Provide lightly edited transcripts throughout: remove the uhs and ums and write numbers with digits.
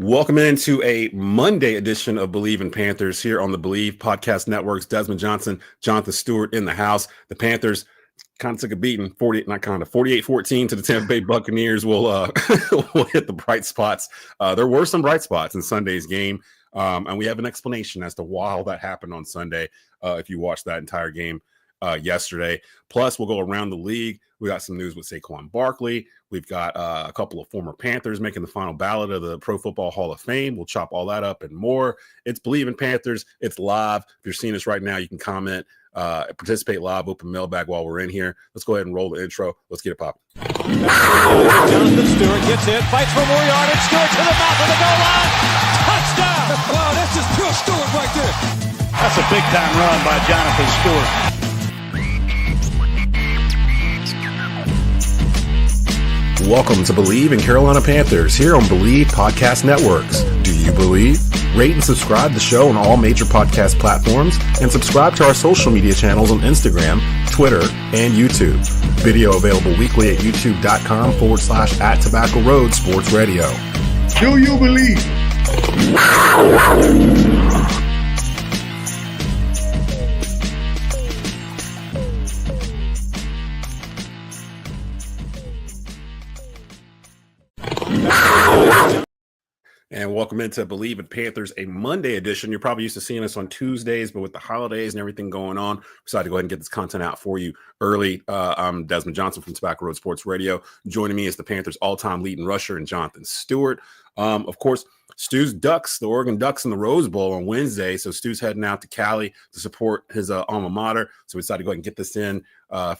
Welcome into a Monday edition of Bleav in Panthers here on the Bleav Podcast Network's Desmond Johnson, Jonathan Stewart in the house. The Panthers kind of took a beating, 48-14 to the Tampa Bay Buccaneers. We'll hit the bright spots. There were some bright spots in Sunday's game, and we have an explanation as to why all that happened on Sunday if you watched that entire game yesterday. Plus, we'll go around the league. We got some news with Saquon Barkley. We've got a couple of former Panthers making the final ballot of the Pro Football Hall of Fame. We'll chop all that up and more. It's Bleav in Panthers. It's live. If you're seeing us right now, you can comment, participate live, open mailbag while we're in here. Let's go ahead and roll the intro. Let's get it popping. Jonathan Stewart gets in, fights for more yardage. Stewart to the mouth of the goal line. Touchdown! Wow, that's just pure Stewart right there. That's a big-time run by Jonathan Stewart. Welcome to Bleav in Carolina Panthers here on Bleav Podcast Networks. Do you believe? Rate and subscribe the show on all major podcast platforms and subscribe to our social media channels on Instagram, Twitter, and YouTube. Video available weekly at youtube.com/@Tobacco Road Sports Radio. Do you believe? And welcome into Bleav in Panthers, a Monday edition. You're probably used to seeing us on Tuesdays, but with the holidays and everything going on, we decided to go ahead and get this content out for you early. I'm Desmond Johnson from Tobacco Road Sports Radio. Joining me is the Panthers' all-time leading rusher and Jonathan Stewart. Of course, Stu's Ducks, the Oregon Ducks in the Rose Bowl on Wednesday. So Stu's heading out to Cali to support his alma mater. So we decided to go ahead and get this in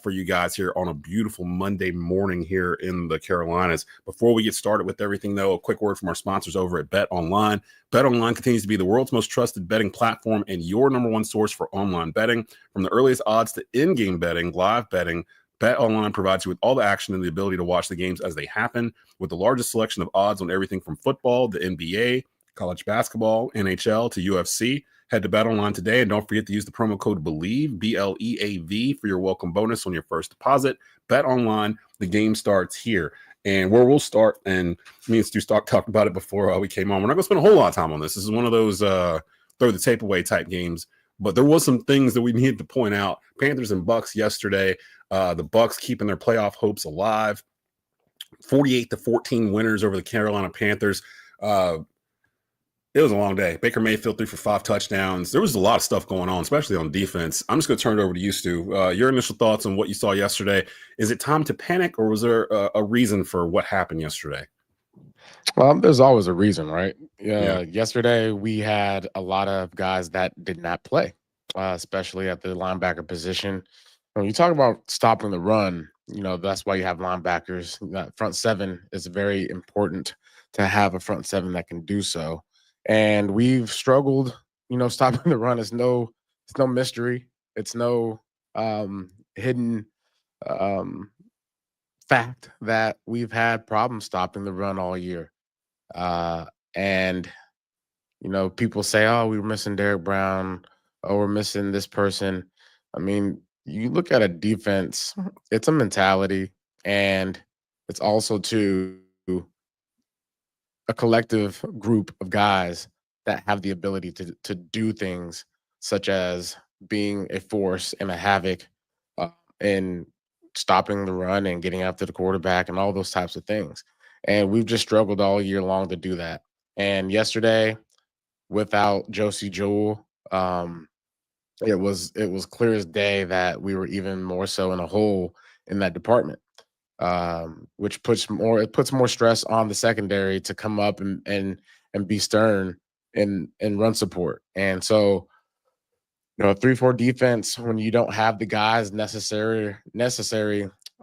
for you guys here on a beautiful Monday morning here in the Carolinas. Before we get started with everything, though, a quick word from our sponsors over at Bet Online. Bet Online continues to be the world's most trusted betting platform and your number one source for online betting. From the earliest odds to in-game betting, live betting, Bet Online provides you with all the action and the ability to watch the games as they happen, with the largest selection of odds on everything from football to NBA, college basketball, NHL to UFC. Head to Bet Online today and don't forget to use the promo code Bleav, BLEAV, for your welcome bonus on your first deposit. Bet Online, the game starts here. And where we'll start, and me and Stu talked about it before we came on, we're not going to spend a whole lot of time on this. This is one of those throw the tape away type games. But there was some things that we needed to point out. Panthers and Bucks yesterday. The Bucks keeping their playoff hopes alive. 48-14 winners over the Carolina Panthers. It was a long day. Baker Mayfield 3 for 5 touchdowns. There was a lot of stuff going on, especially on defense. I'm just going to turn it over to you, Stu. Your initial thoughts on what you saw yesterday. Is it time to panic, or was there a reason for what happened yesterday? Well, there's always a reason, right? Yesterday, we had a lot of guys that did not play, especially at the linebacker position. When you talk about stopping the run, that's why you have linebackers. That front seven is very important to have a front seven that can do so. And we've struggled, stopping the run. It's no mystery. It's no hidden fact that we've had problems stopping the run all year. And people say, oh, we were missing Derek Brown. Oh, we're missing this person. I mean, you look at a defense, it's a mentality, and it's also a collective group of guys that have the ability to do things such as being a force and a havoc in stopping the run and getting after the quarterback and all those types of things. And we've just struggled all year long to do that. And yesterday, without Josie Jewell, it was clear as day that we were even more so in a hole in that department, which puts more stress on the secondary to come up and be stern in run support. And so, a 3-4 defense, when you don't have the guys necessary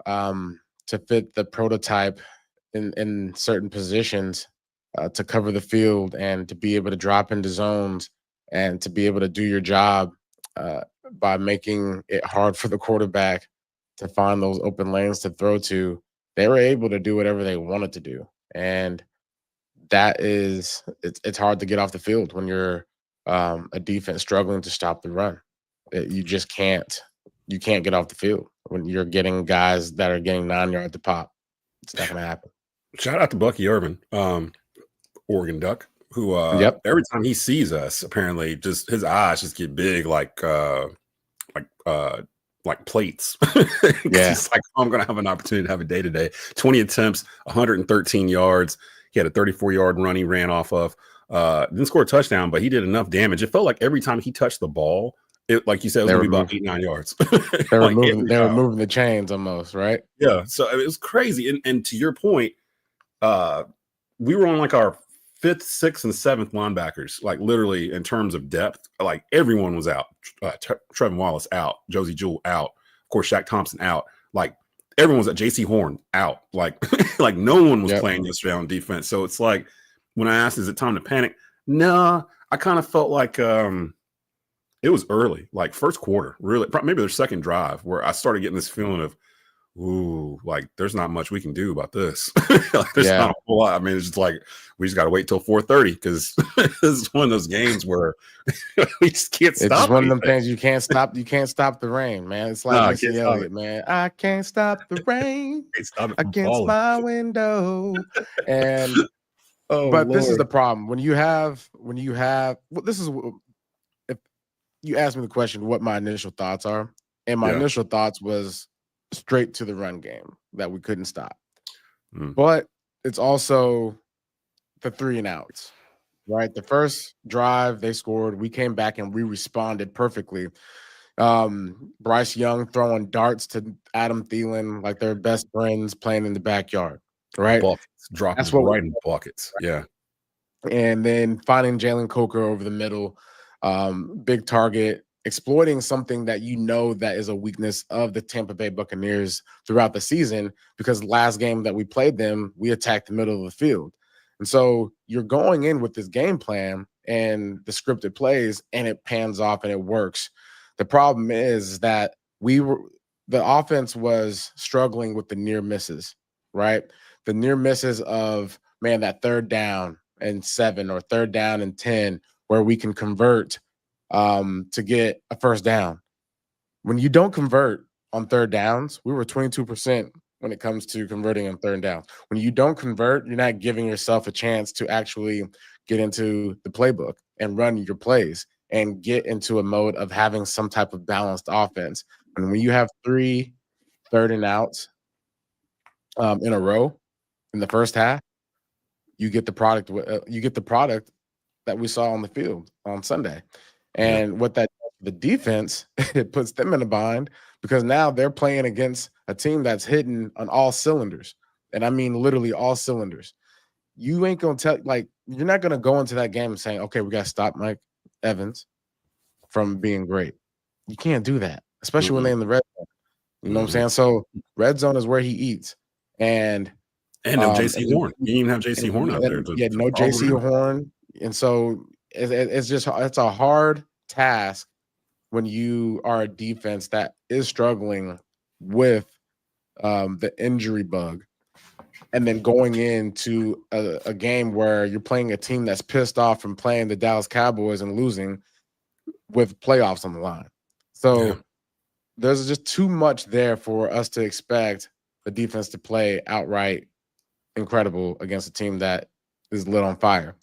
to fit the prototype in certain positions to cover the field and to be able to drop into zones and to be able to do your job by making it hard for the quarterback to find those open lanes to throw to, they were able to do whatever they wanted to do. And it's hard to get off the field when you're a defense struggling to stop the run. You just can't get off the field when you're getting guys that are getting 9 yards to pop. It's not going to happen. Shout out to Bucky Irvin. Oregon Duck, who Yep. every time he sees us, apparently just his eyes just get big like plates. Yeah. He's like, I'm gonna have an opportunity to have a day today. 20 attempts, 113 yards. He had a 34-yard run he ran off of. Didn't score a touchdown, but he did enough damage. It felt like every time he touched the ball, it, like you said, it was gonna be about 8-9 yards. They were Like, moving the chains almost, right? yeah. So it was crazy. And to your point, we were on like our 5th, 6th, and 7th linebackers, like literally in terms of depth. Like everyone was out. Trevin Wallace out, Josie Jewell out, of course Shaq Thompson out. Like everyone was at JC Horn out. Like like no one was playing yesterday on defense. So it's like when I asked, is it time to panic? No, I kind of felt like it was early, like first quarter, really, maybe their second drive, where I started getting this feeling of, ooh, like there's not much we can do about this. Like, there's not a whole lot. I mean, it's just like we just got to wait till 4:30 because this is one of those games where we just can't stop. It's just one of them things you can't stop. You can't stop the rain, man. It's like Missy Elliott, man. I can't stop the rain against my window. And but this is the problem when you have. Well, this is if you ask me the question, what my initial thoughts are, and my initial thoughts was straight to the run game that we couldn't stop. But it's also the 3 and outs, right? The first drive they scored, we came back and we responded perfectly. Bryce Young throwing darts to Adam Thielen like they're best friends playing in the backyard, right? Buckets, dropping right in the buckets. Yeah. And then finding Jalen Coker over the middle, big target, exploiting something that that is a weakness of the Tampa Bay Buccaneers throughout the season, because last game that we played them, we attacked the middle of the field. And so you're going in with this game plan and the scripted plays, and it pans off and it works. The problem is that the offense was struggling with the near misses, right? The near misses of, man, that 3rd down and 7 or 3rd down and 10, where we can convert to get a first down. When you don't convert on 3rd downs, we were 22% when it comes to converting on 3rd downs. When you don't convert, you're not giving yourself a chance to actually get into the playbook and run your plays and get into a mode of having some type of balanced offense. And when you have 3 3rd and outs in a row in the first half, you get the product. You get the product that we saw on the field on Sunday. And what that does for the defense, it puts them in a bind, because now they're playing against a team that's hitting on all cylinders. And I mean literally all cylinders. You ain't going to you're not going to go into that game saying, okay, we got to stop Mike Evans from being great. You can't do that, especially when they're in the red zone. You know what I'm saying? So red zone is where he eats. And no JC Horn. You didn't even have JC Horn out there. No JC Horn. And so it's a hard task when you are a defense that is struggling with the injury bug, and then going into a game where you're playing a team that's pissed off from playing the Dallas Cowboys and losing with playoffs on the line. So there's just too much there for us to expect the defense to play outright incredible against a team that is lit on fire,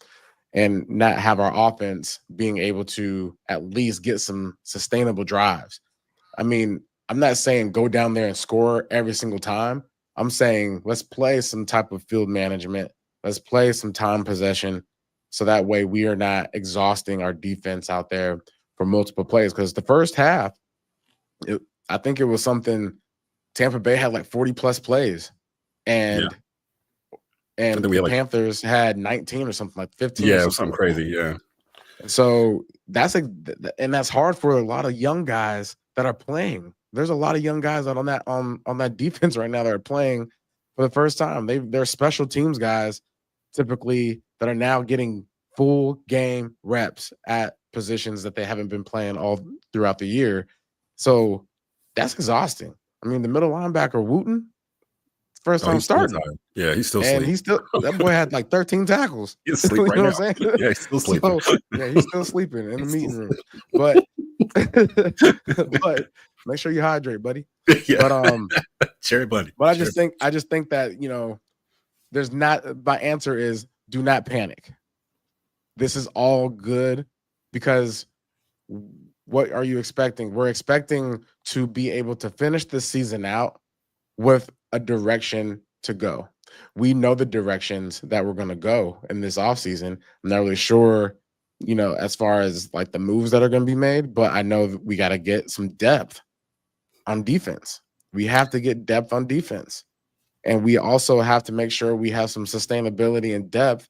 and not have our offense being able to at least get some sustainable drives. I mean, I'm not saying go down there and score every single time. I'm saying let's play some type of field management. Let's play some time possession, so that way we are not exhausting our defense out there for multiple plays. Because the first half, I think it was something, Tampa Bay had like 40-plus plays. And the Panthers had 19 or something, like 15. Yeah, it was something crazy. Yeah. So that's hard for a lot of young guys that are playing. There's a lot of young guys on that defense right now that are playing for the first time. They're special teams guys typically that are now getting full game reps at positions that they haven't been playing all throughout the year. So that's exhausting. I mean, the middle linebacker Wooten, first time starting. Yeah, he's still sleeping. That boy had like 13 tackles. He's asleep right now. What I'm saying? Yeah, he's still sleeping. He's still sleeping in the meeting room. But make sure you hydrate, buddy. Yeah. Cherry bunny. But I just think that, there's not, my answer is do not panic. This is all good because what are you expecting? We're expecting to be able to finish the season out with a direction to go. We know the directions that we're going to go in this offseason. I'm not really sure, as far as like the moves that are going to be made, but I know that we got to get some depth on defense. We have to get depth on defense. And we also have to make sure we have some sustainability and depth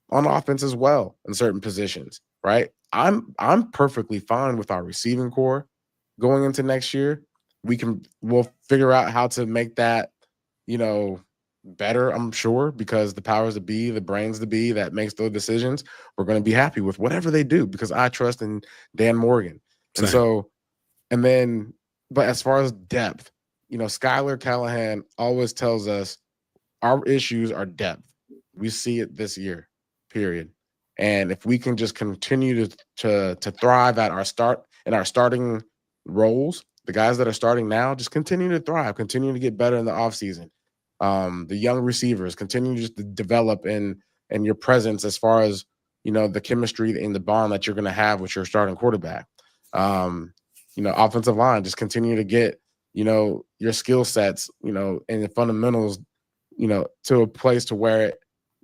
on offense as well in certain positions, right? I'm perfectly fine with our receiving core going into next year. We'll figure out how to make that, better, I'm sure, because the powers that be, the brains to be that makes those decisions, we're going to be happy with whatever they do because I trust in Dan Morgan. Same. And so, but as far as depth, Skylar Callahan always tells us our issues are depth. We see it this year, period. And if we can just continue to thrive at our starting roles, the guys that are starting now, just continue to thrive, continue to get better in the offseason. The young receivers continue just to develop in your presence as far as, the chemistry and the bond that you're going to have with your starting quarterback. Offensive line, just continue to get, your skill sets, and the fundamentals, to a place to where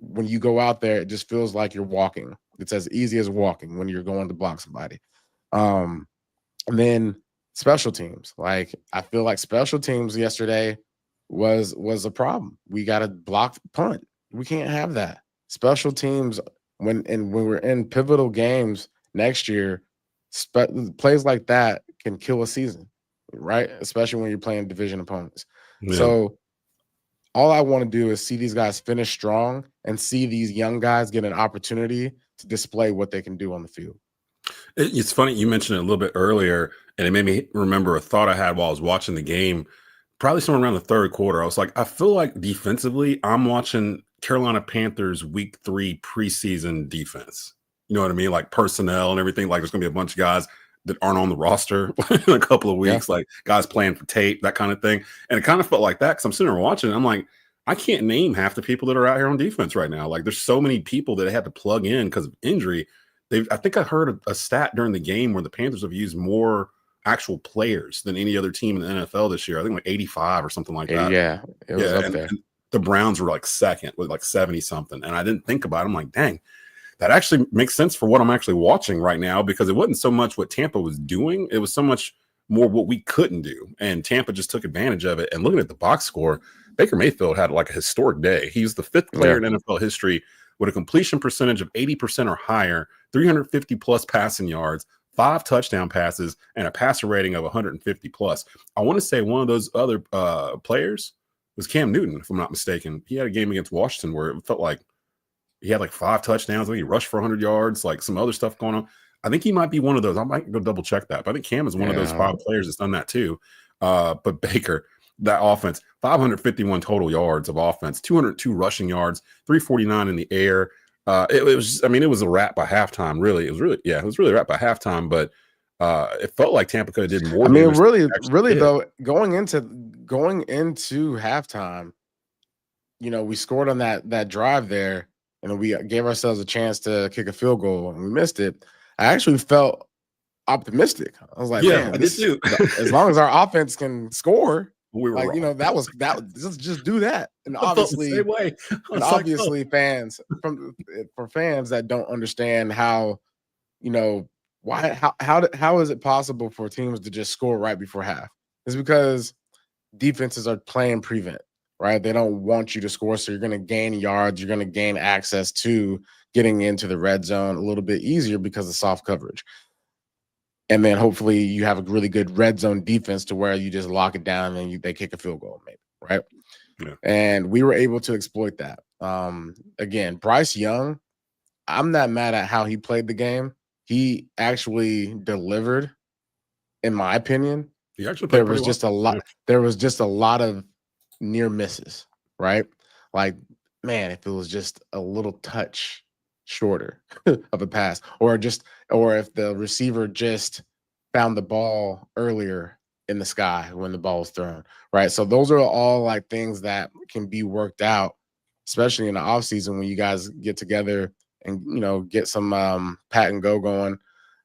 when you go out there, it just feels like you're walking. It's as easy as walking when you're going to block somebody. And then special teams. Like, I feel like special teams yesterday was a problem. We got a blocked punt. We can't have that. Special teams, when we're in pivotal games next year, plays like that can kill a season, right? Especially when you're playing division opponents. Yeah. So all I want to do is see these guys finish strong and see these young guys get an opportunity to display what they can do on the field. It's funny, you mentioned it a little bit earlier, and it made me remember a thought I had while I was watching the game, probably somewhere around the third quarter. I was like, I feel like defensively, I'm watching Carolina Panthers week 3 preseason defense. You know what I mean? Like personnel and everything. Like there's going to be a bunch of guys that aren't on the roster in a couple of weeks, like guys playing for tape, that kind of thing. And it kind of felt like that because I'm sitting there watching it. I'm like, I can't name half the people that are out here on defense right now. Like there's so many people that they had to plug in because of injury. I think I heard a stat during the game where the Panthers have used more actual players than any other team in the NFL this year. I think like 85 or something like that. Yeah, it was up there. And the Browns were like second with like 70 something. And I didn't think about it. I'm like, dang, that actually makes sense for what I'm actually watching right now, because it wasn't so much what Tampa was doing. It was so much more what we couldn't do. And Tampa just took advantage of it. And looking at the box score, Baker Mayfield had like a historic day. He's the 5th player in NFL history with a completion percentage of 80% or higher, 350 plus passing yards, 5 touchdown passes, and a passer rating of 150 plus. I want to say one of those other players was Cam Newton, if I'm not mistaken. He had a game against Washington where it felt like he had like 5 touchdowns. He rushed for 100 yards, like some other stuff going on. I think he might be one of those. I might go double check that. But I think Cam is one of those 5 players that's done that too. But Baker, that offense, 551 total yards of offense, 202 rushing yards, 349 in the air. It was, I mean, it was a wrap by halftime. Really, it was really a wrap by halftime. But it felt like Tampa could have did more. I mean, really though, going into halftime, we scored on that drive there, and we gave ourselves a chance to kick a field goal, and we missed it. I actually felt optimistic. I was like, man, I did too. As long as our offense can score. We were like, wrong. that was just do that. And obviously, fans for fans that don't understand how, how is it possible for teams to just score right before half? It's because defenses are playing prevent, right? They don't want you to score, so you're going to gain yards, you're going to gain access to getting into the red zone a little bit easier because of soft coverage. And then hopefully you have a really good red zone defense to where you just lock it down and they kick a field goal, maybe, right? Yeah. And we were able to exploit that. Again, Bryce Young, I'm not mad at how he played the game. He actually delivered, in my opinion. He actually there was just a lot. There was just a lot of near misses, right? Like, man, if it was just a little touch shorter of a pass, or if the receiver just found the ball earlier in the sky when the ball was thrown, right? So those are all like things that can be worked out especially in the offseason when you guys get together and, get some pat and go going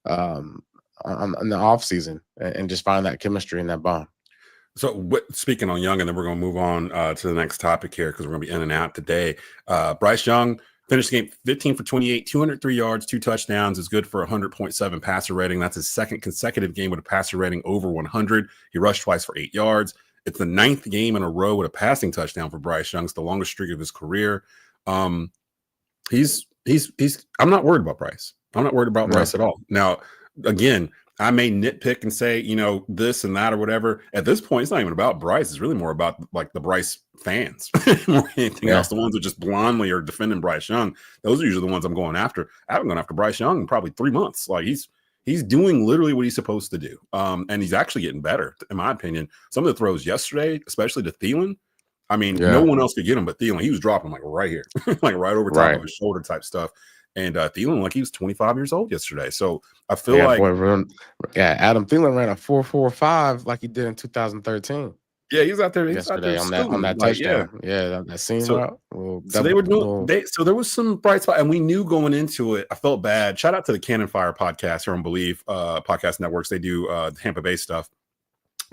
on the offseason and just find that chemistry and that bond. So speaking on Young, and then we're going to move on to the next topic here because we're going to be in and out today. Bryce Young finished the game 15 for 28, 203 yards, 2 touchdowns. Is good for 100.7 passer rating. That's his second consecutive game with a passer rating over 100. He rushed twice for 8 yards. It's the 9th game in a row with a passing touchdown for Bryce Young. It's the longest streak of his career. He's. I'm not worried about Bryce. I'm not worried about Bryce at all. Now, again, I may nitpick and say, this and that or whatever. At this point, it's not even about Bryce. It's really more about like the Bryce fans more than anything else. The ones that just blindly are defending Bryce Young. Those are usually the ones I'm going after. I haven't gone after Bryce Young in probably 3 months. Like he's doing literally what he's supposed to do. And he's actually getting better, in my opinion. Some of the throws yesterday, especially to Thielen, I mean, no one else could get him but Thielen. He was dropping like right here, like right over top of his shoulder type stuff. And Thielen, like he was 25 years old yesterday. So I feel like Adam Thielen ran a 4.45 like he did in 2013. Yeah, he's out there yesterday on that touchdown. That seam route. So they were doing. So there was some bright spot, and we knew going into it. I felt bad. Shout out to the Cannon Fire podcast here on Bleav podcast networks. They do Tampa Bay stuff,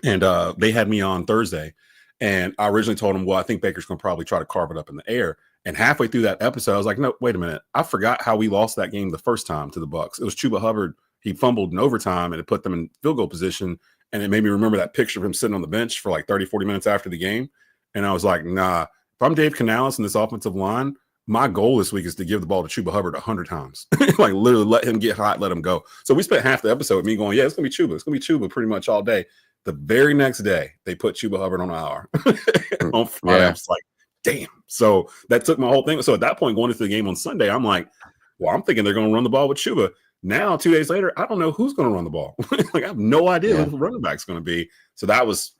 and they had me on Thursday. And I originally told them, well, I think Baker's going to probably try to carve it up in the air. And halfway through that episode, I was like, no, wait a minute. I forgot how we lost that game the first time to the Bucs. It was Chuba Hubbard. He fumbled in overtime, and it put them in field goal position. And it made me remember that picture of him sitting on the bench for like 30, 40 minutes after the game. And I was like, nah, if I'm Dave Canales in this offensive line, my goal this week is to give the ball to Chuba Hubbard 100 times. Like literally let him get hot, let him go. So we spent half the episode with me going, yeah, it's going to be Chuba. It's going to be Chuba pretty much all day. The very next day, they put Chuba Hubbard on IR. On Friday, I was like, damn. So that took my whole thing. So at that point, going into the game on Sunday, I'm like, well, I'm thinking they're going to run the ball with Chuba. Now, 2 days later, I don't know who's going to run the ball. Like I have no idea who the running back's going to be. So that was,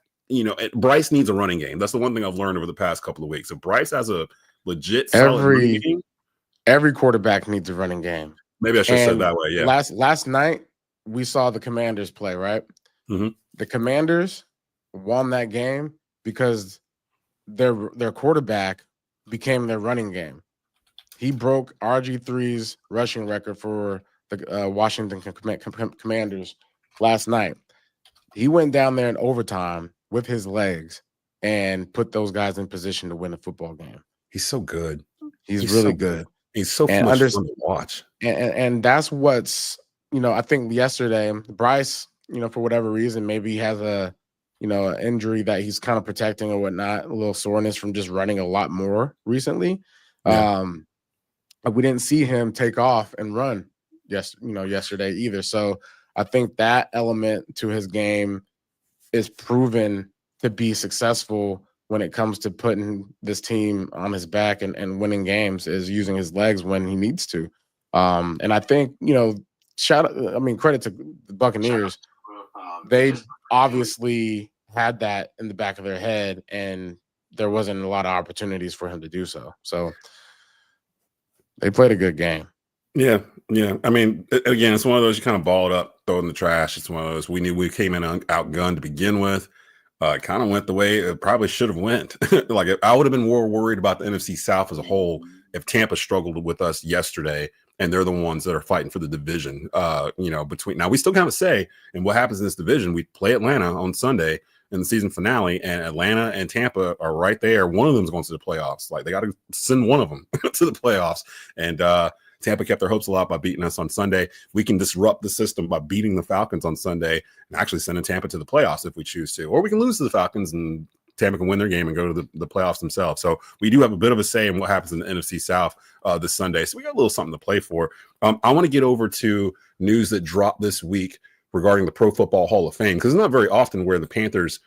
Bryce needs a running game. That's the one thing I've learned over the past couple of weeks. If Bryce has a legit solid running game, every quarterback needs a running game. Maybe I should have said that way. Yeah. Last night we saw the Commanders play, right? Mm-hmm. The Commanders won that game because their quarterback became their running game. He broke RG3's rushing record for the Washington Commanders last night. He went down there in overtime with his legs and put those guys in position to win a football game. He's so good. He's really so good. He's so much fun to watch. And that's what's, I think yesterday, Bryce, for whatever reason, maybe he has an injury that he's kind of protecting or whatnot, a little soreness from just running a lot more recently. Yeah. We didn't see him take off and run yesterday either. So I think that element to his game is proven to be successful when it comes to putting this team on his back and winning games, is using his legs when he needs to. And I think, credit to the Buccaneers. They obviously had that in the back of their head, and there wasn't a lot of opportunities for him to do so. So they played a good game. Yeah. I mean, again, it's one of those you kind of ball it up, throw it in the trash. It's one of those we knew we came in outgunned to begin with. It kind of went the way it probably should have went. Like I would have been more worried about the NFC South as a whole if Tampa struggled with us yesterday, and they're the ones that are fighting for the division. Between now we still kind of say, and what happens in this division? We play Atlanta on Sunday in the season finale, and Atlanta and Tampa are right there. One of them is going to the playoffs. Like they got to send one of them to the playoffs, and Tampa kept their hopes alive by beating us on Sunday. We can disrupt the system by beating the Falcons on Sunday and actually sending Tampa to the playoffs if we choose to. Or we can lose to the Falcons and Tampa can win their game and go to the playoffs themselves. So we do have a bit of a say in what happens in the NFC South this Sunday. So we got a little something to play for. I want to get over to news that dropped this week regarding the Pro Football Hall of Fame, because it's not very often where the Panthers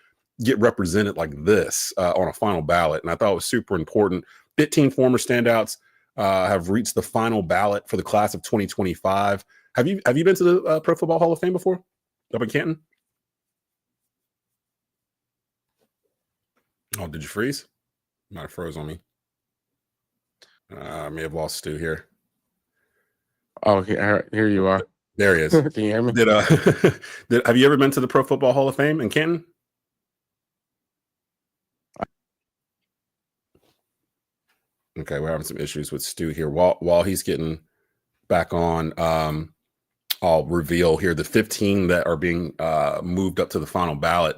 get represented like this on a final ballot. And I thought it was super important. 15 former standouts have reached the final ballot for the class of 2025. Have you been to the Pro Football Hall of Fame before up in Canton? Oh, did you freeze? Might have froze on me. I may have lost Stu here. Oh, here you are. There he is. Can you hear me? Have you ever been to the Pro Football Hall of Fame in Canton? Okay, we're having some issues with Stu here. While he's getting back on, I'll reveal here the 15 that are being moved up to the final ballot.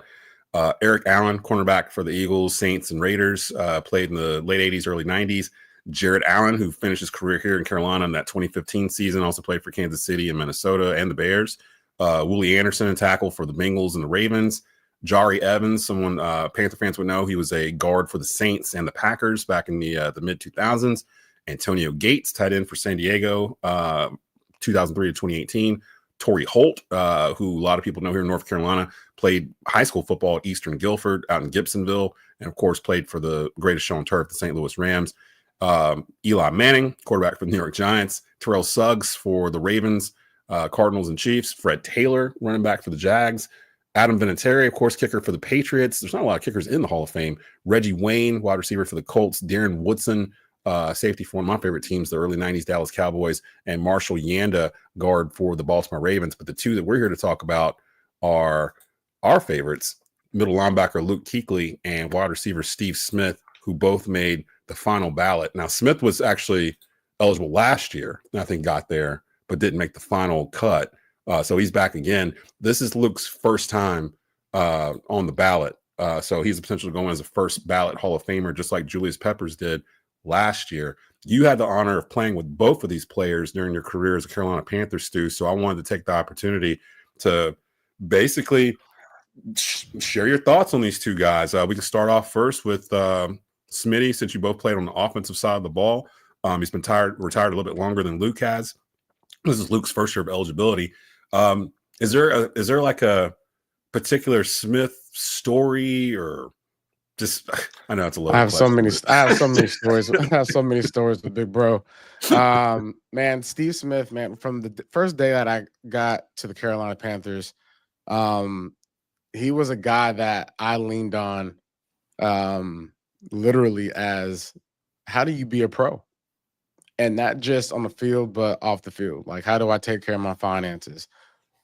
Eric Allen, cornerback for the Eagles, Saints, and Raiders, played in the late 80s, early 90s. Jared Allen, who finished his career here in Carolina in that 2015 season, also played for Kansas City and Minnesota and the Bears. Willie Anderson, a tackle for the Bengals and the Ravens. Jari Evans, someone Panther fans would know, he was a guard for the Saints and the Packers back in the mid-2000s. Antonio Gates, tight end for San Diego, 2003 to 2018. Torrey Holt, who a lot of people know here in North Carolina, played high school football at Eastern Guilford out in Gibsonville, and of course played for the greatest show on turf, the St. Louis Rams. Eli Manning, quarterback for the New York Giants. Terrell Suggs for the Ravens, Cardinals, and Chiefs. Fred Taylor, running back for the Jags. Adam Vinatieri, of course, kicker for the Patriots. There's not a lot of kickers in the Hall of Fame. Reggie Wayne, wide receiver for the Colts. Darren Woodson, safety for one of my favorite teams, the early 90s Dallas Cowboys. And Marshall Yanda, guard for the Baltimore Ravens. But the two that we're here to talk about are our favorites, middle linebacker Luke Kuechly and wide receiver Steve Smith, who both made the final ballot. Now, Smith was actually eligible last year, and I think got there, but didn't make the final cut. So he's back again. This is Luke's first time on the ballot. So he's potentially going as a first ballot Hall of Famer, just like Julius Peppers did last year. You had the honor of playing with both of these players during your career as a Carolina Panthers, Stu. So I wanted to take the opportunity to basically share your thoughts on these two guys. We can start off first with Smitty, since you both played on the offensive side of the ball. He's been retired a little bit longer than Luke has. This is Luke's first year of eligibility. Is there like a particular Smith story, or just, I know it's a little. I have so many stories. I have so many stories with Big Bro. Man, Steve Smith, man, from the first day that I got to the Carolina Panthers, he was a guy that I leaned on, literally as, how do you be a pro? And not just on the field, but off the field. Like, how do I take care of my finances?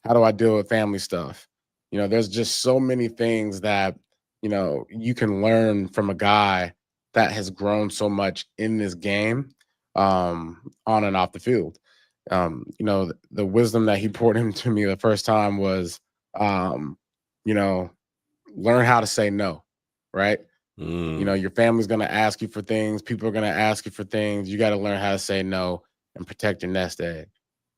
How do I deal with family stuff? You know, there's just so many things that, you know, you can learn from a guy that has grown so much in this game, on and off the field. You know, the wisdom that he poured into me the first time was, you know, learn how to say no, right? You know, your family's going to ask you for things. People are going to ask you for things. You got to learn how to say no and protect your nest egg.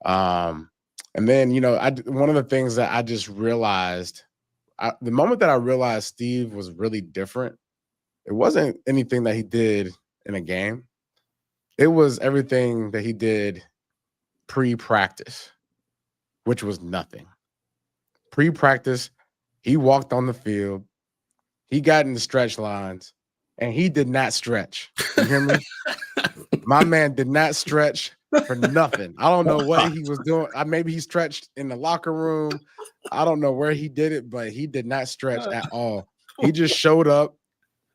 And then, you know, one of the things that I just realized, the moment that I realized Steve was really different, it wasn't anything that he did in a game. It was everything that he did pre-practice, which was nothing. Pre-practice, he walked on the field. He got in the stretch lines, and he did not stretch. You hear me? My man did not stretch for nothing. I don't know what he was doing. Maybe he stretched in the locker room. I don't know where he did it, but he did not stretch at all. He just showed up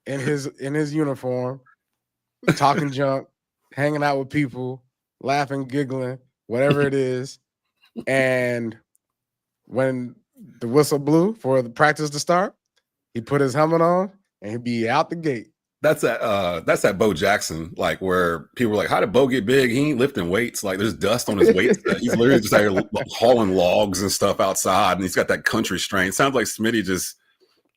in his uniform, talking junk, hanging out with people, laughing, giggling, whatever it is. And when the whistle blew for the practice to start, he put his helmet on and he'd be out the gate. That's that Bo Jackson, like, where people were like, how did Bo get big? He ain't lifting weights. Like, there's dust on his weights. He's literally just out here hauling logs and stuff outside, and he's got that country strain. Sounds like Smitty just,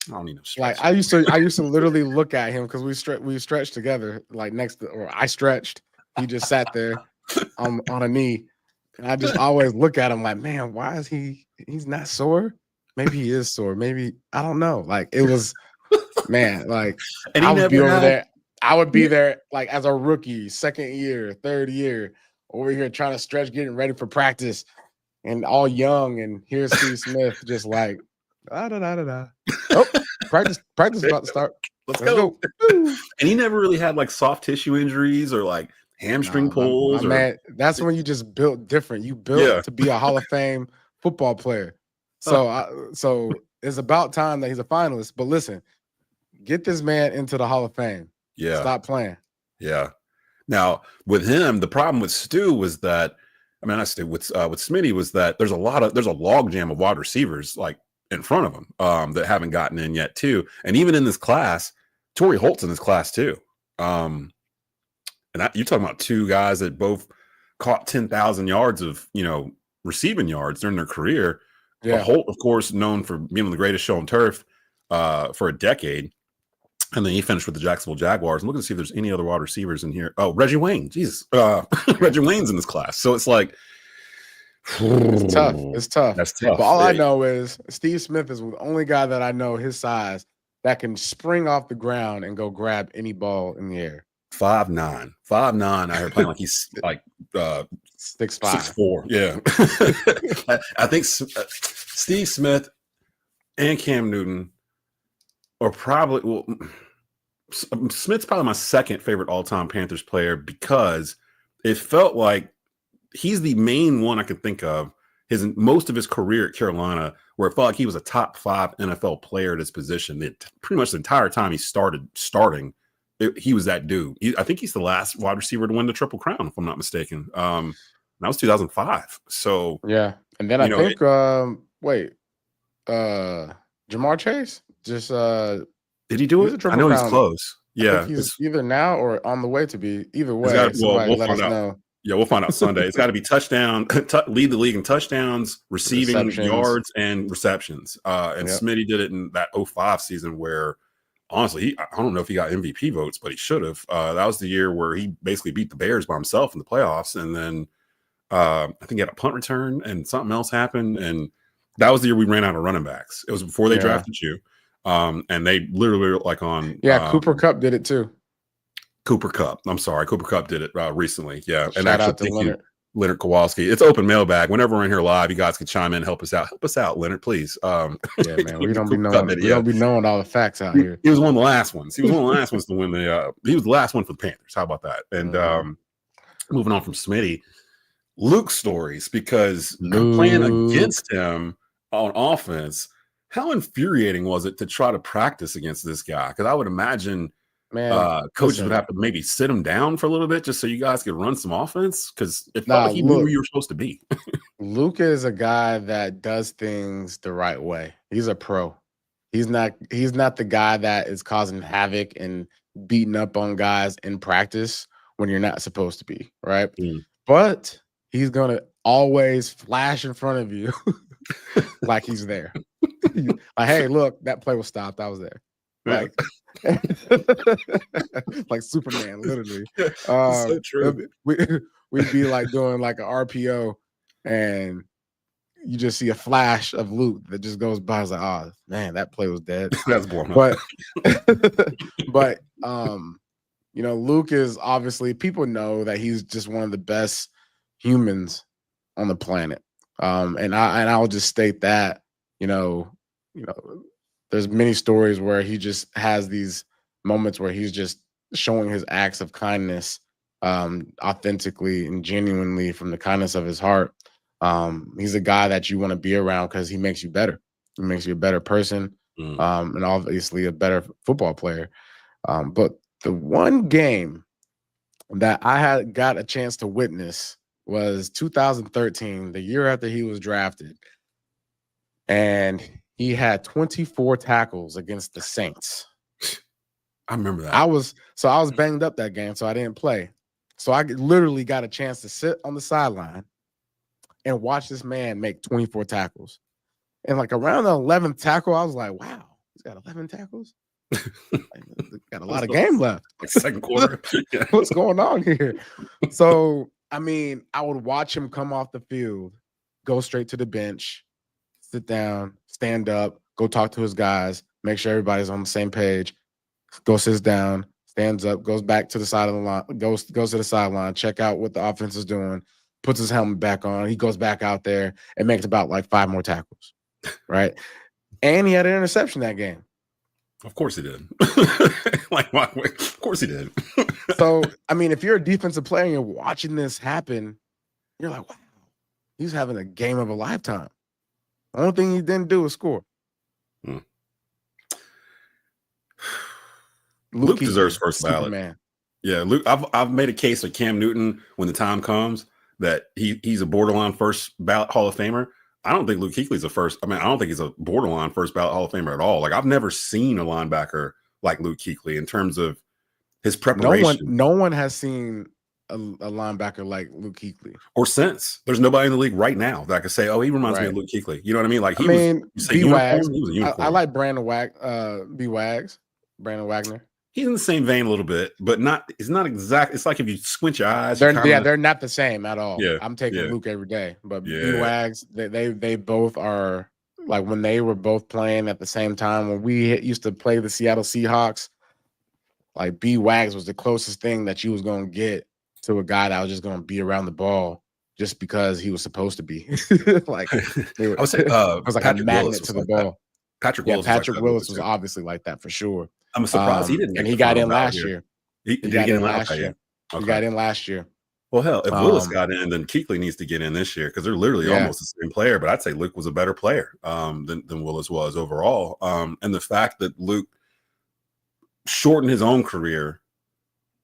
I don't need no stretch. Like, I used to literally look at him because we stretched together, like or I stretched. He just sat there on a knee. And I just always look at him like, man, why is he's not sore? Maybe he is sore. Maybe, I don't know. Like, it was, man, like, and I would be over there. I would be there, like, as a rookie, second year, third year, over here trying to stretch, getting ready for practice, and all young. And here's Steve Smith just like, da-da-da-da-da. Oh, practice is about to start. Let's go. And he never really had, like, soft tissue injuries or, like, hamstring pulls. Man, that's when you just built different. You built to be a Hall of Fame football player. So it's about time that he's a finalist. But listen, get this man into the Hall of Fame. Yeah. Stop playing. Yeah. Now, with him, the problem with Stu was that, I mean, not Stu, with Smitty, was that there's a log jam of wide receivers, like, in front of him that haven't gotten in yet, too. And even in this class, Torrey Holt's in this class, too. And you're talking about two guys that both caught 10,000 yards of, receiving yards during their career. Yeah. Holt, of course, known for being on the greatest show on turf for a decade. And then he finished with the Jacksonville Jaguars. I'm looking to see if there's any other wide receivers in here. Oh, Reggie Wayne. Jesus. Reggie Wayne's in this class. So it's like, it's tough. It's tough. That's tough. But all I know is Steve Smith is the only guy that I know his size that can spring off the ground and go grab any ball in the air. 5'9". I heard playing like he's like 6'5". 6'4". Yeah. I think Steve Smith and Cam Newton are probably Smith's probably my second favorite all-time Panthers player because it felt like he's the main one I could think of most of his career at Carolina, where it felt like he was a top 5 NFL player at his position. Pretty much the entire time he starting, he was that dude. I think he's the last wide receiver to win the Triple Crown, if I'm not mistaken. That was 2005. So yeah, and then I think Jamar Chase just did he do it? I know he's close. Yeah, he's either now or on the way to be. Either way, we'll let us find out. know. Yeah, we'll find out Sunday. It's got to be touchdown, lead the league in touchdowns, receiving yards, and receptions. And Smitty did it in that 05 season where, honestly, I don't know if he got MVP votes, but he should have. That was the year where he basically beat the Bears by himself in the playoffs. And then I think he had a punt return and something else happened. And that was the year we ran out of running backs. It was before they drafted you. And they literally like on. Yeah, Cooper Kupp did it too. Cooper Kupp. I'm sorry. Cooper Kupp did it recently. Yeah. And actually, Leonard Kowalski. It's open mailbag. Whenever we're in here live, you guys can chime in, help us out. Help us out, Leonard, please. Yeah, man. We don't be knowing all the facts out here. He was one of the last ones. He was one of the last ones to win he was the last one for the Panthers. How about that? And moving on from Smitty, Luke's stories, because playing against him on offense, how infuriating was it to try to practice against this guy? Because I would imagine coaches would have to maybe sit him down for a little bit just so you guys could run some offense, because it felt like he knew where you were supposed to be. Luke is a guy that does things the right way. He's a pro. He's not the guy that is causing havoc and beating up on guys in practice when you're not supposed to be, right? But he's gonna always flash in front of you like he's there. Like, hey, look, that play was stopped. I was there. Like, like Superman, literally. So true. We'd be like doing like an RPO, and you just see a flash of Luke that just goes by. I was like, oh man, that play was dead. That's boring. But Luke is obviously, people know that he's just one of the best humans on the planet. And I'll just state that, there's many stories where he just has these moments where he's just showing his acts of kindness authentically and genuinely from the kindness of his heart. He's a guy that you want to be around because he makes you better. He makes you a better person, and obviously a better football player. But the one game that I got a chance to witness was 2013, the year after he was drafted. And he had 24 tackles against the Saints. I remember that. I was banged up that game, so I didn't play. So I literally got a chance to sit on the sideline and watch this man make 24 tackles. And like around the 11th tackle, I was like, wow, he's got 11 tackles? Got a lot of game left. Like second quarter. Yeah. What's going on here? So, I mean, I would watch him come off the field, go straight to the bench, sit down, stand up, go talk to his guys, make sure everybody's on the same page, go sits down, stands up, goes back to the side of the line, goes to the sideline, check out what the offense is doing, puts his helmet back on. He goes back out there and makes about like 5 more tackles, right? And he had an interception that game. Of course he did. Of course he did. So, I mean, if you're a defensive player and you're watching this happen, you're like, wow, he's having a game of a lifetime. The only thing he didn't do was score. Luke deserves first ballot. Man. Yeah, Luke. I've made a case for Cam Newton when the time comes that he's a borderline first ballot Hall of Famer. I don't think Luke Kuechley's I don't think he's a borderline first ballot Hall of Famer at all. Like, I've never seen a linebacker like Luke Kuechly in terms of his preparation. No one has seen a linebacker like Luke Kuechly. Or since. There's nobody in the league right now that I could say, oh, he reminds me of Luke Kuechly. You know what I mean? Like he was a unicorn. I like Brandon Wags. Brandon Wagner. He's in the same vein a little bit, but it's not exact. It's like if you squint your eyes. They're not the same at all. Yeah, I'm taking Luke every day. But B Wags, they both are like when they were both playing at the same time, when we used to play the Seattle Seahawks, like B Wags was the closest thing that you was gonna get to a guy that was just gonna be around the ball just because he was supposed to be. Like I would say it was like Patrick a magnet Willis to the like ball. Patrick Willis was obviously like that for sure. I'm surprised he didn't. And he got in last year. He got in last year. He got in last year. Well, hell, if Willis got in, then Kuechly needs to get in this year because they're literally almost the same player. But I'd say Luke was a better player than Willis was overall. And the fact that Luke shortened his own career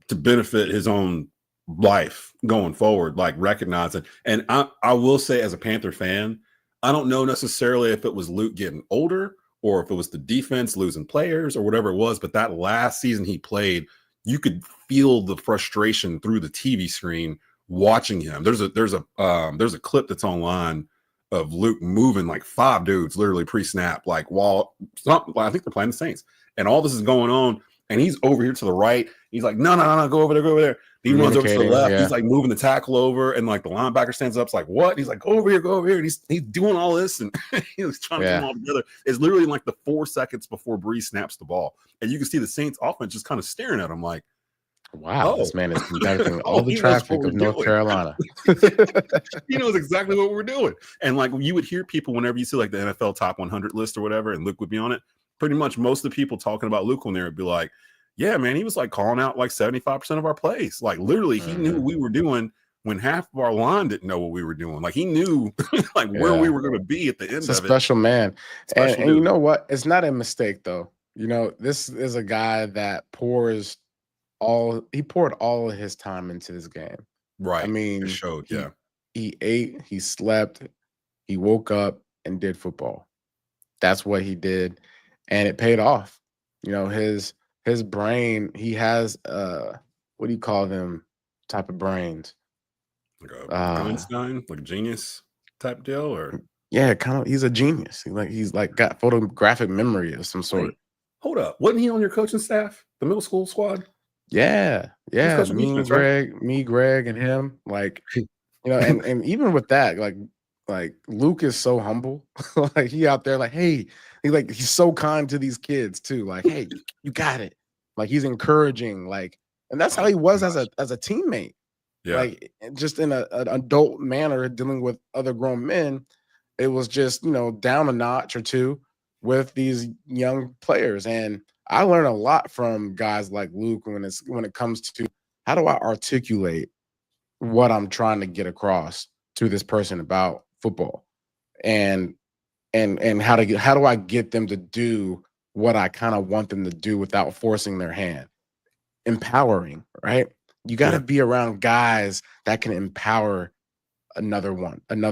to benefit his own life going forward, like recognizing. And I will say, as a Panther fan, I don't know necessarily if it was Luke getting older or if it was the defense losing players or whatever it was. But that last season he played, you could feel the frustration through the TV screen watching him. There's a clip that's online of Luke moving like 5 dudes literally pre-snap, like I think they're playing the Saints, and all this is going on, and he's over here to the right. He's like, no, go over there. He runs over to the left. Yeah. He's like moving the tackle over, and like the linebacker stands up. It's like, what? He's like, go over here. And he's doing all this, and he's trying to put them all together. It's literally like the 4 seconds before Brees snaps the ball, and you can see the Saints offense just kind of staring at him like, wow, this man is conducting all the traffic of North Carolina. He knows exactly what we're doing. And like you would hear people whenever you see like the NFL top 100 list or whatever, and Luke would be on it. Pretty much most of the people talking about Luke on there would be like, yeah, man, he was like calling out like 75% of our plays. Like literally, he knew what we were doing when half of our line didn't know what we were doing. Like he knew like where we were going to be at the end of it. It's a special man. And you know what? It's not a mistake though. You know, this is a guy that poured all of his time into this game. Right. I mean, it showed, he ate, he slept, he woke up and did football. That's what he did. And it paid off. You know, his brain, he has what do you call them type of brains? Like a Einstein, like a genius type deal, or kind of he's a genius. He's got photographic memory of some sort. Wait, hold up. Wasn't he on your coaching staff, the middle school squad? Yeah. Greg, and him. Like, you know, and even with that, like Luke is so humble. Like he out there, like, hey, he's so kind to these kids too. Like, hey, you got it. Like he's encouraging, like, and that's how he was as a teammate. Yeah. Like just in an adult manner, dealing with other grown men, it was just, you know, down a notch or two with these young players. And I learned a lot from guys like Luke when it comes to how do I articulate what I'm trying to get across to this person about football, and how do I get them to do what I kind of want them to do without forcing their hand. Empowering, right? You got to be around guys that can empower another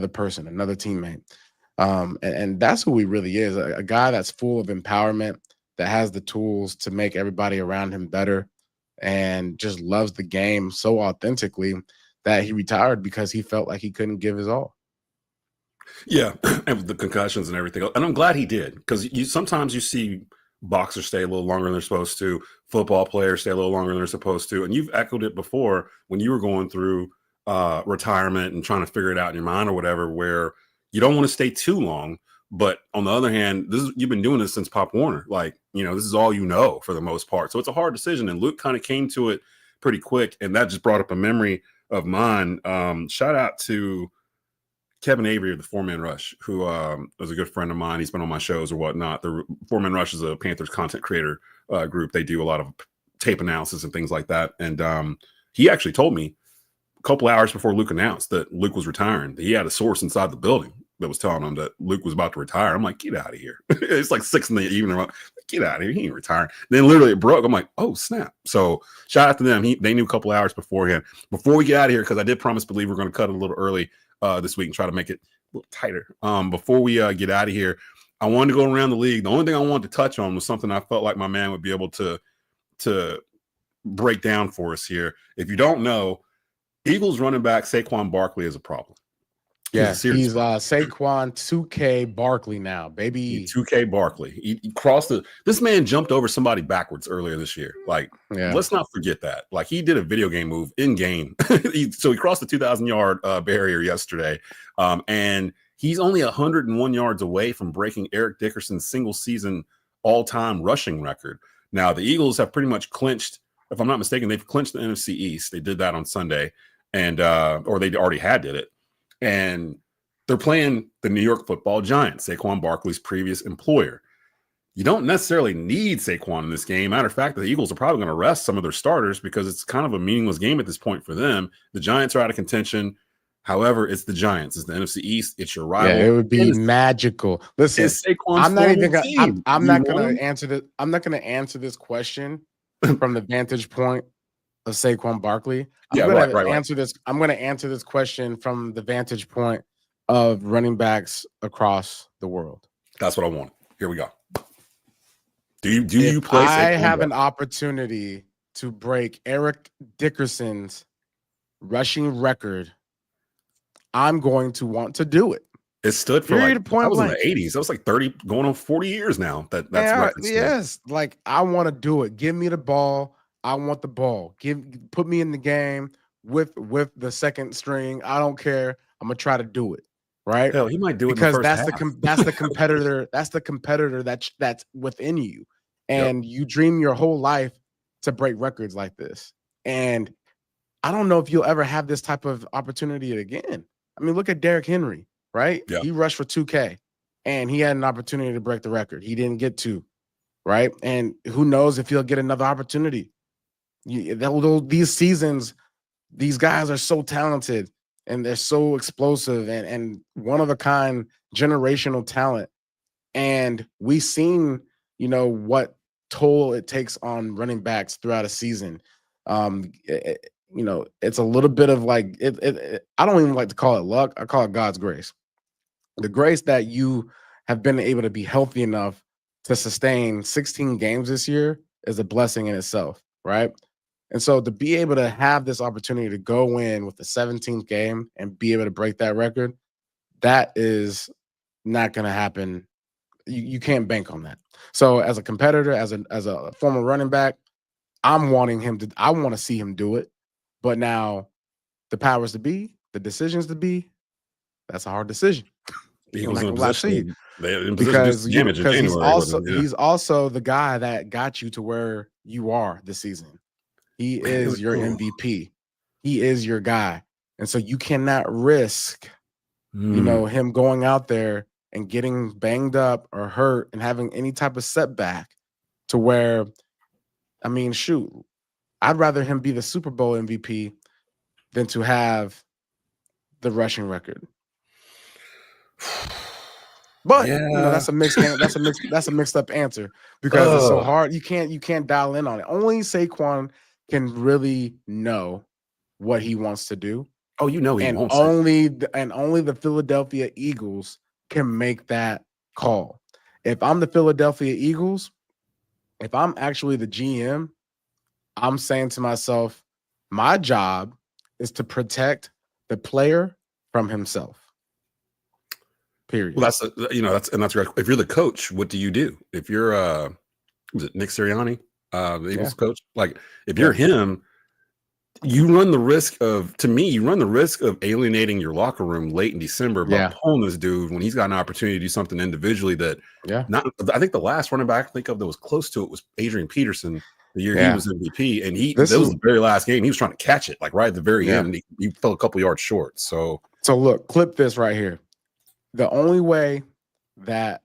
person, another teammate. And that's who he really is, a guy that's full of empowerment, that has the tools to make everybody around him better, and just loves the game so authentically that he retired because he felt like he couldn't give his all. Yeah, and with the concussions and everything. And I'm glad he did, because sometimes you see boxers stay a little longer than they're supposed to, football players stay a little longer than they're supposed to. And you've echoed it before when you were going through retirement and trying to figure it out in your mind or whatever, where you don't want to stay too long. But on the other hand, you've been doing this since Pop Warner. Like, you know, this is all you know for the most part. So it's a hard decision. And Luke kind of came to it pretty quick. And that just brought up a memory of mine. Shout out to Kevin Avery of the 4-Man Rush, who was a good friend of mine. He's been on my shows or whatnot. The 4-Man Rush is a Panthers content creator group. They do a lot of tape analysis and things like that. And he actually told me a couple hours before Luke announced that Luke was retiring, that he had a source inside the building that was telling him that Luke was about to retire. I'm like, get out of here. It's like 6 in the evening. I'm like, get out of here. He ain't retiring. Then literally it broke. I'm like, oh, snap. So shout out to them. They knew a couple hours beforehand. Before we get out of here, because I did promise Bleav we're going to cut it a little early this week and try to make it a little tighter. Before we get out of here, I wanted to go around the league. The only thing I wanted to touch on was something I felt like my man would be able to break down for us here. If you don't know, Eagles running back Saquon Barkley is a problem. Yeah, he's Saquon 2K Barkley now, baby. 2K Barkley. He crossed this man jumped over somebody backwards earlier this year. Like, let's not forget that. Like, he did a video game move in game. So he crossed the 2,000-yard barrier yesterday. And he's only 101 yards away from breaking Eric Dickerson's single season all-time rushing record. Now, the Eagles have pretty much clinched, if I'm not mistaken, they've clinched the NFC East. They did that on Sunday, and or they already did it. And they're playing the New York Football Giants, Saquon Barkley's previous employer. You don't necessarily need Saquon in this game. Matter of fact, the Eagles are probably going to rest some of their starters because it's kind of a meaningless game at this point for them. The Giants are out of contention. However, it's the Giants. It's the NFC East. It's your rival. Yeah, it would be magical. Listen, I'm not even gonna. I'm not going to answer this. I'm not going to answer this question from the vantage point of Saquon Barkley. I'm going to answer this. I'm going to answer this question from the vantage point of running backs across the world. That's what I want. Here we go. Do you play? I have an opportunity to break Eric Dickerson's rushing record, I'm going to want to do it. It stood for that was in the 80s. That was like 30 going on 40 years now. That's yes. Like, I want to do it. Give me the ball. I want the ball. Put me in the game with the second string. I don't care. I'm gonna try to do it. Right? Hell, he might do it because that's the competitor. That's the competitor that's within you, and you dream your whole life to break records like this. And I don't know if you'll ever have this type of opportunity again. I mean, look at Derrick Henry, right? Yeah. He rushed for 2K, and he had an opportunity to break the record. He didn't get to, right? And who knows if he'll get another opportunity. These seasons, these guys are so talented. And they're so explosive and one of a kind generational talent. And we've seen, what toll it takes on running backs throughout a season. It's a little bit of like I don't even like to call it luck. I call it God's grace. The grace that you have been able to be healthy enough to sustain 16 games this year is a blessing in itself, right? And so to be able to have this opportunity to go in with the 17th game and be able to break that record, that is not going to happen. You can't bank on that. So as a competitor, as a former running back, I want to see him do it. But now the powers to be, the decisions to be, that's a hard decision. Because he's also the guy that got you to where you are this season. He is your MVP. He is your guy. And so you cannot risk, him going out there and getting banged up or hurt and having any type of setback to where, I mean, shoot, I'd rather him be the Super Bowl MVP than to have the rushing record. But that's a mixed up answer because it's so hard. You can't dial in on it. Only Saquon can really know what he wants to do. Oh, he wants only the Philadelphia Eagles can make that call. If I'm the Philadelphia Eagles, if I'm actually the GM, I'm saying to myself, my job is to protect the player from himself. Period. Well, that's right. If you're the coach, what do you do? If you're was it Nick Sirianni, the Eagles coach? Like, if you're him, you run the risk of alienating your locker room late in December by pulling this dude when he's got an opportunity to do something individually that I think the last running back I think of that was close to it was Adrian Peterson the year he was MVP, and that was the very last game. He was trying to catch it like right at the very end, and he fell a couple yards short. So look, clip this right here. The only way that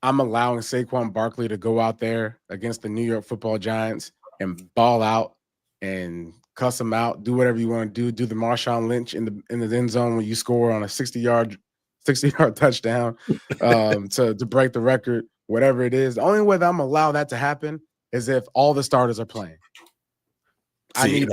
I'm allowing Saquon Barkley to go out there against the New York Football Giants and ball out and cuss them out, do whatever you want to do the Marshawn Lynch in the end zone when you score on a 60-yard touchdown to break the record, whatever it is. The only way that I'm gonna allow that to happen is if all the starters are playing. I need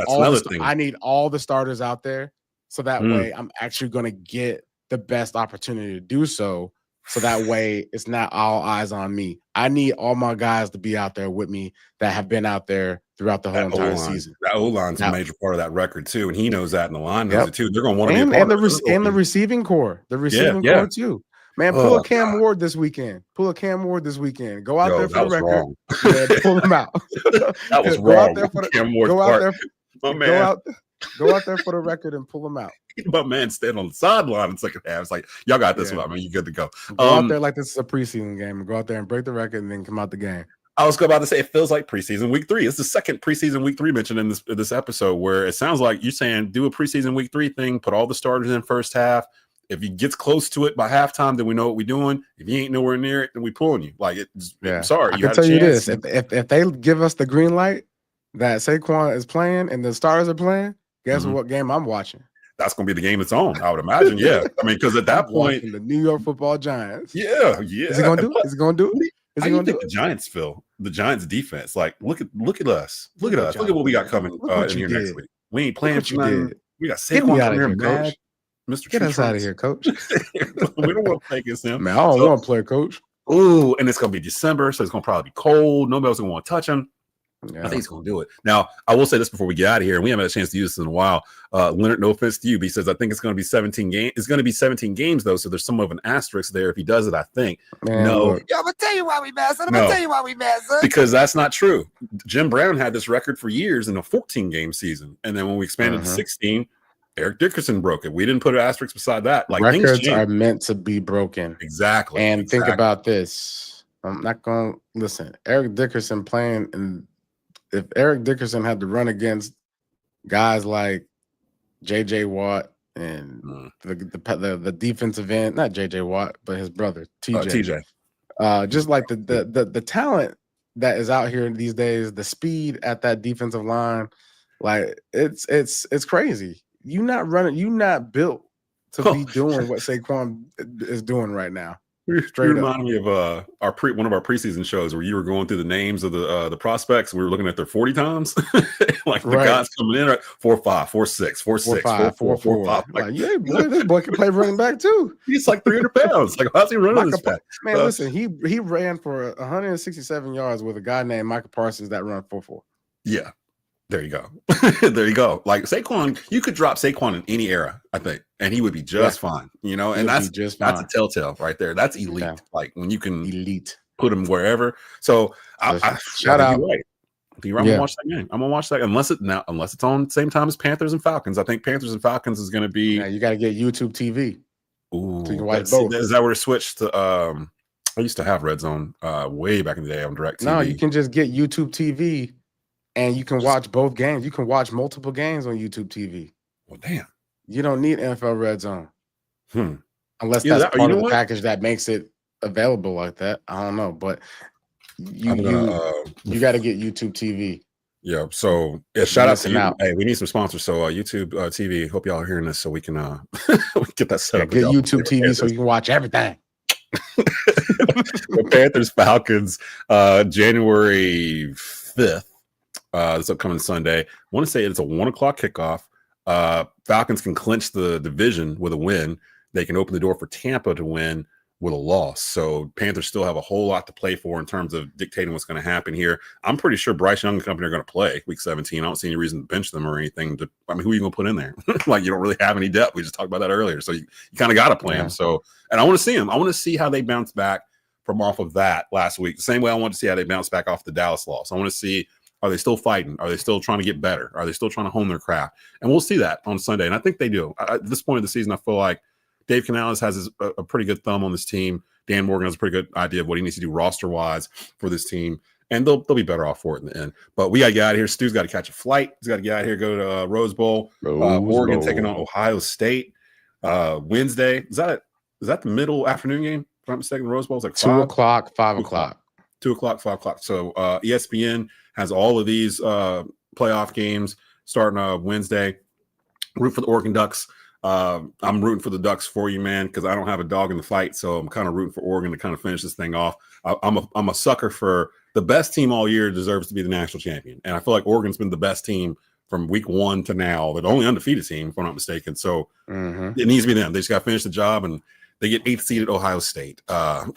all the starters out there so that way I'm actually going to get the best opportunity to do so So that way it's not all eyes on me. I need all my guys to be out there with me that have been out there throughout the whole entire season. That O-line's a major part of that record too, and he knows that, and the line knows it too. They're going to want to be a part of it. And the receiving core. The receiving core too. Man, pull a Cam Ward this weekend. Go out there for the record. Yeah, pull him out. That was wrong. Cam Ward's part. Go out there for the record and pull him out. My man stand on the sideline in second half. It's like, y'all got this one. I mean, you're good to go. Go out there like this is a preseason game and go out there and break the record and then come out the game. I was about to say it feels like preseason week 3. It's the second preseason week 3 mentioned in this episode, where it sounds like you're saying do a preseason week 3 thing, put all the starters in first half. If he gets close to it by halftime, then we know what we're doing. If he ain't nowhere near it, then we pulling you. Like, I'm sorry. I can tell you this: if they give us the green light that Saquon is playing and the stars are playing, guess what game I'm watching? That's going to be the game it's on, I would imagine. Yeah. I mean, because at that point, the New York Football Giants. Yeah. Is he going to do it? Is he going to do it? How do you think the Giants feel? The Giants defense. Like, look at us. Look at us. Look at what we got coming in here next week. We ain't playing for nothing. We got Saquon out here, coach. Mr. Get us out of here, coach. We don't want to play against him. Man, I don't want to play, coach. Ooh, and it's going to be December, so it's going to probably be cold. Nobody else going to want to touch him. Yeah. I think he's going to do it. Now, I will say this before we get out of here, and we haven't had a chance to use this in a while. Leonard, no offense to you, but he says, I think it's going to be 17 games. It's going to be 17 games, though, so there's somewhat of an asterisk there if he does it, I think. Man, no. Look. Yo, I'm going to tell you why we messing. Because that's not true. Jim Brown had this record for years in a 14-game season, and then when we expanded to 16, Eric Dickerson broke it. We didn't put an asterisk beside that. Like, records are meant to be broken. Exactly. And think about this. I'm not going to listen. Eric Dickerson playing, and if Eric Dickerson had to run against guys like J.J. Watt and the defensive end, not J.J. Watt, but his brother TJ. Just like the talent that is out here these days, the speed at that defensive line, like it's crazy. You're not built to be doing what Saquon is doing right now. Straight remind me of one of our preseason shows where you were going through the names of the prospects. We were looking at their 40 times, like the guys coming in at 4.5, 4.6, 4.6, 4.4. Like, yeah, boy, this boy can play running back too. He's like 300 pounds. Like, how's he running this fast? Man, listen, he ran for 167 yards with a guy named Michael Parsons that run 4.4. Yeah. There you go. There you go. Like Saquon, you could drop Saquon in any era, I think, and he would be just fine. You know, and that's a telltale right there. That's elite. Yeah. Like when you can put him wherever. So shout out. Right. I'm gonna watch that game. I'm gonna watch that unless it's on the same time as Panthers and Falcons. I think Panthers and Falcons is gonna be. Yeah, you got to get YouTube TV. Ooh, so you can watch both. Is that where it switched to? I used to have Red Zone way back in the day on DirecTV. No, you can just get YouTube TV. And you can watch both games. You can watch multiple games on YouTube TV. Well, damn. You don't need NFL Red Zone. Unless that's part of the package that makes it available like that. I don't know. But you got to get YouTube TV. Yeah. So shout out to you. Hey, we need some sponsors. So YouTube TV, hope y'all are hearing this so we can get that set up. Get YouTube TV so you can watch everything. The Panthers Falcons, January 5th. This upcoming Sunday. I want to say it's a 1:00 kickoff. Falcons can clinch the division with a win. They can open the door for Tampa to win with a loss. So Panthers still have a whole lot to play for in terms of dictating what's going to happen here. I'm pretty sure Bryce Young and company are going to play week 17. I don't see any reason to bench them or anything. Who are you going to put in there? Like, you don't really have any depth. We just talked about that earlier. So you kind of got to play them. So, and I want to see them. I want to see how they bounce back from off of that last week. The same way I want to see how they bounce back off the Dallas loss. I want to see, are they still fighting? Are they still trying to get better? Are they still trying to hone their craft? And we'll see that on Sunday. And I think they do. At this point of the season, I feel like Dave Canales has a pretty good thumb on this team. Dan Morgan has a pretty good idea of what he needs to do roster-wise for this team. And they'll be better off for it in the end. But we got to get out of here. Stu's got to catch a flight. He's got to get out of here, go to Rose Bowl. Oregon taking on Ohio State Wednesday. Is that the middle afternoon game? If I'm not mistaken, Rose Bowl is like 2 o'clock, 5 o'clock. 2 o'clock, 5 o'clock. So ESPN has all of these playoff games starting Wednesday. Root for the Oregon Ducks. I'm rooting for the Ducks for you, man, because I don't have a dog in the fight. So I'm kind of rooting for Oregon to kind of finish this thing off. I'm a sucker for the best team all year deserves to be the national champion. And I feel like Oregon's been the best team from week 1 to now. They're the only undefeated team, if I'm not mistaken. So it needs to be them. They just got to finish the job. And they get 8th seeded Ohio State on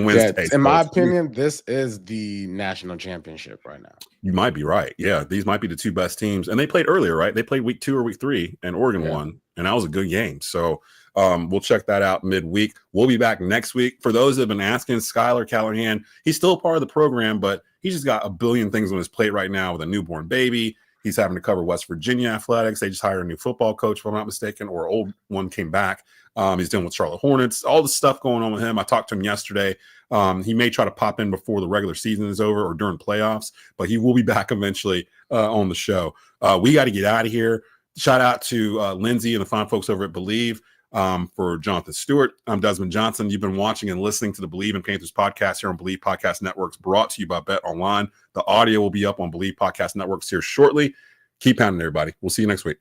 Wednesday. In my opinion, this is the national championship right now. You might be right. Yeah, these might be the 2 best teams. And they played earlier, right? They played week 2 or week 3, and Oregon won. And that was a good game. So we'll check that out midweek. We'll be back next week. For those that have been asking, Skylar Callahan, he's still part of the program, but he's just got a billion things on his plate right now with a newborn baby. He's having to cover West Virginia athletics. They just hired a new football coach, if I'm not mistaken, or old one came back. He's dealing with Charlotte Hornets, all the stuff going on with him. I talked to him yesterday. He may try to pop in before the regular season is over or during playoffs, but he will be back eventually on the show. We got to get out of here. Shout out to Lindsay and the fine folks over at Bleav. For Jonathan Stewart, I'm Desmond Johnson. You've been watching and listening to the Bleav in Panthers podcast here on Bleav Podcast Networks, brought to you by Bet Online. The audio will be up on Bleav Podcast Networks here shortly. Keep pounding, everybody. We'll see you next week.